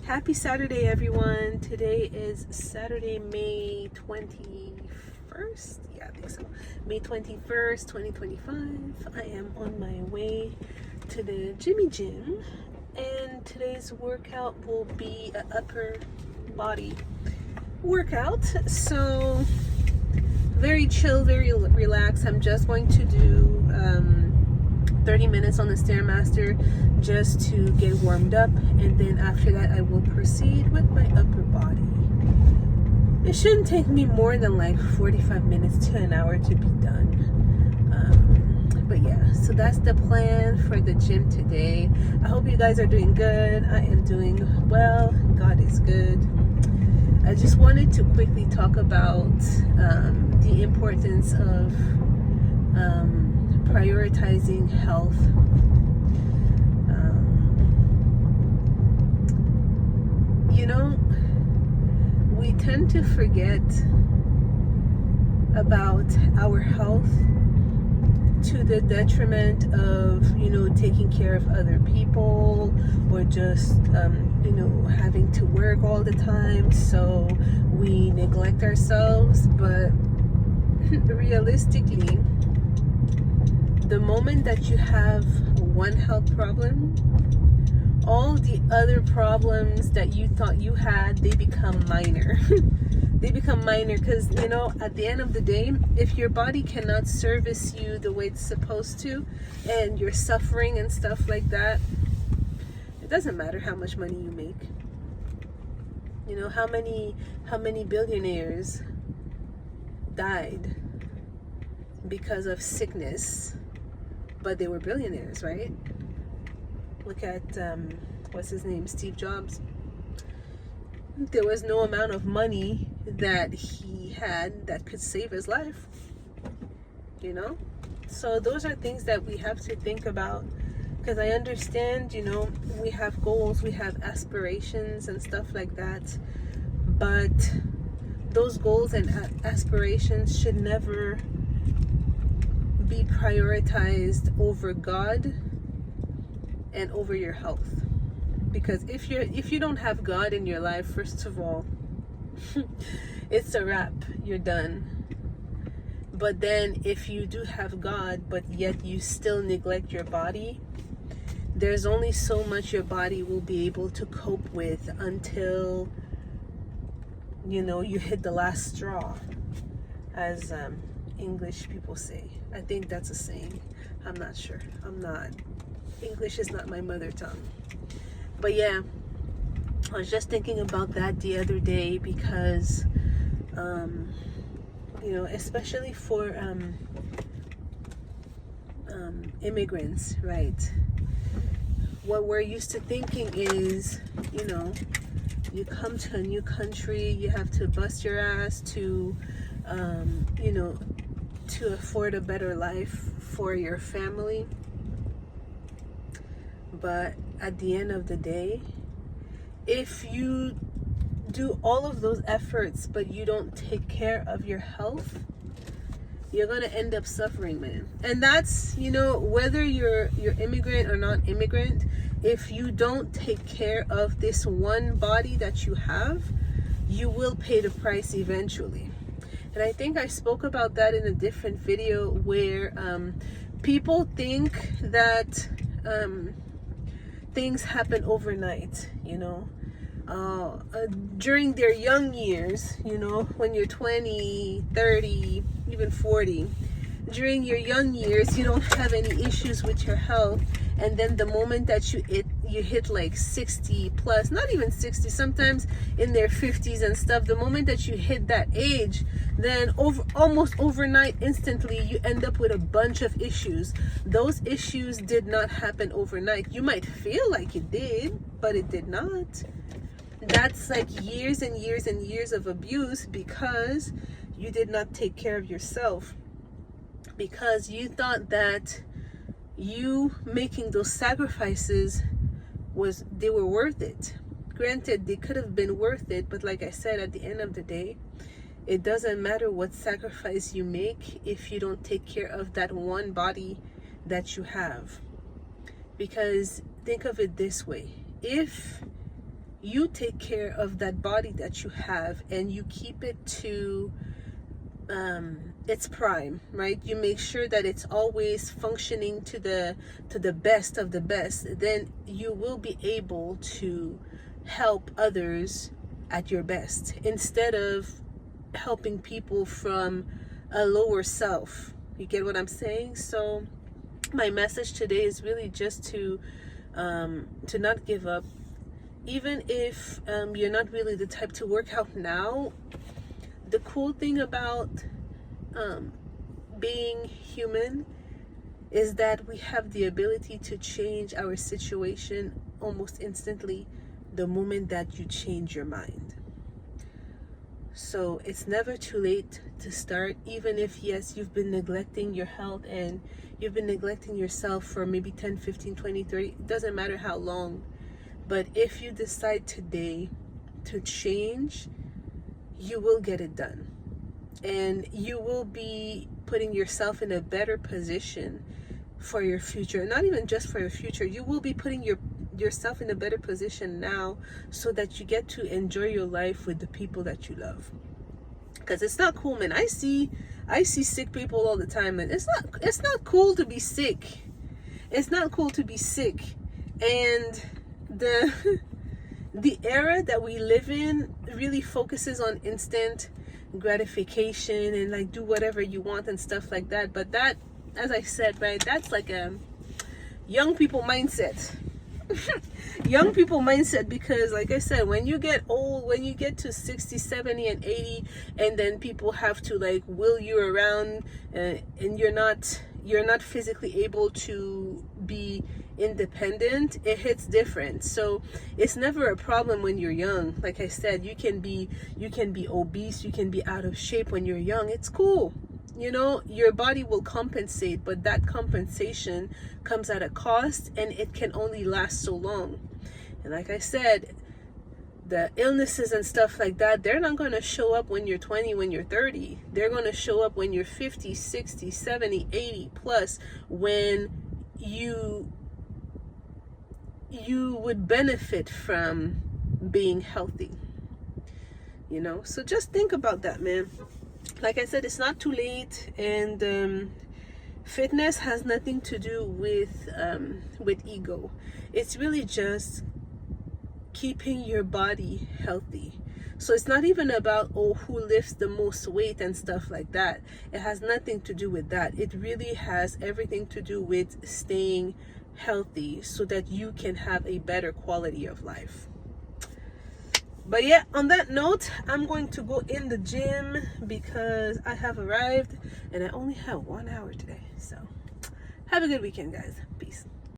Happy Saturday, everyone. Today is Saturday, May 21st. Yeah, I think so. May 21st, 2025. I am on my way to the Jimmy Gym, and today's workout will be an upper body workout. So, very chill, very relaxed. I'm just going to do 30 minutes on the Stairmaster just to get warmed up, and then after that I will proceed with my upper body. It shouldn't take me more than like 45 minutes to an hour to be done. But yeah, so that's the plan for the gym today. I hope you guys are doing good. I am doing well. God is good. I just wanted to quickly talk about the importance of prioritizing health. We tend to forget about our health to the detriment of, taking care of other people, or just, having to work all the time. So we neglect ourselves. But realistically, the moment that you have one health problem, all the other problems that you thought you had, they become minor. They become minor because, at the end of the day, if your body cannot service you the way it's supposed to, and you're suffering and stuff like that, it doesn't matter how much money you make. How many billionaires died because of sickness, but they were billionaires, right? Look at what's his name, Steve Jobs. There was no amount of money that he had that could save his life. So those are things that we have to think about, because I understand, we have goals, we have aspirations and stuff like that, but those goals and aspirations should never be prioritized over God and over your health. Because if you don't have God in your life, first of all, it's a wrap. You're done. But then if you do have God, but yet you still neglect your body, there's only so much your body will be able to cope with until you hit the last straw, as English people say. I think that's a saying. I'm not sure. English is not my mother tongue. But yeah, I was just thinking about that the other day, because especially for immigrants, right? What we're used to thinking is, you come to a new country, you have to bust your ass to to afford a better life for your family. But at the end of the day, if you do all of those efforts but you don't take care of your health, you're going to end up suffering, man. And that's, whether you're immigrant or not immigrant, if you don't take care of this one body that you have, you will pay the price eventually. And I think I spoke about that in a different video, where people think that things happen overnight, during their young years, when you're 20, 30, even 40, during your young years, you don't have any issues with your health. And then the moment that you hit like 60 plus, not even 60, sometimes in their 50s and stuff, the moment that you hit that age, then almost overnight, instantly, you end up with a bunch of issues. Those issues did not happen overnight. You might feel like it did, but it did not. That's like years and years and years of abuse, because you did not take care of yourself, because you thought that you making those sacrifices they were worth it. Granted, they could have been worth it, but like I said, at the end of the day, it doesn't matter what sacrifice you make if you don't take care of that one body that you have. Because think of it this way: if you take care of that body that you have and you keep it to its prime, right? You make sure that it's always functioning to the best of the best, then you will be able to help others at your best instead of helping people from a lower self. You get what I'm saying? So my message today is really just to not give up. Even if you're not really the type to work out now, the cool thing about being human is that we have the ability to change our situation almost instantly the moment that you change your mind. So it's never too late to start, even if, yes, you've been neglecting your health and you've been neglecting yourself for maybe 10, 15, 20, 30, it doesn't matter how long. But if you decide today to change, you will get it done. And you will be putting yourself in a better position for your future. Not even just for your future. You will be putting yourself in a better position now so that you get to enjoy your life with the people that you love. Because it's not cool, man. I see sick people all the time, and it's not cool to be sick. It's not cool to be sick. And the era that we live in really focuses on instant gratification and like do whatever you want and stuff like that. But that, as I said, right, that's like a young people mindset. Young people mindset, because like I said, when you get old, when you get to 60, 70 and 80, and then people have to like wheel you around, and you're not physically able to be independent, it hits different. So it's never a problem when you're young. Like I said, you can be obese, you can be out of shape when you're young. It's cool. You know, your body will compensate, but that compensation comes at a cost, and it can only last so long. And like I said, the illnesses and stuff like that, they're not going to show up when you're 20, when you're 30. They're going to show up when you're 50, 60, 70, 80 plus, when you would benefit from being healthy. You know, so just think about that, man. Like I said, it's not too late, and fitness has nothing to do with ego. It's really just keeping your body healthy. So it's not even about, oh, who lifts the most weight and stuff like that. It has nothing to do with that. It really has everything to do with staying healthy so that you can have a better quality of life. But yeah, on that note, I'm going to go in the gym because I have arrived and I only have 1 hour today. So have a good weekend, guys. Peace.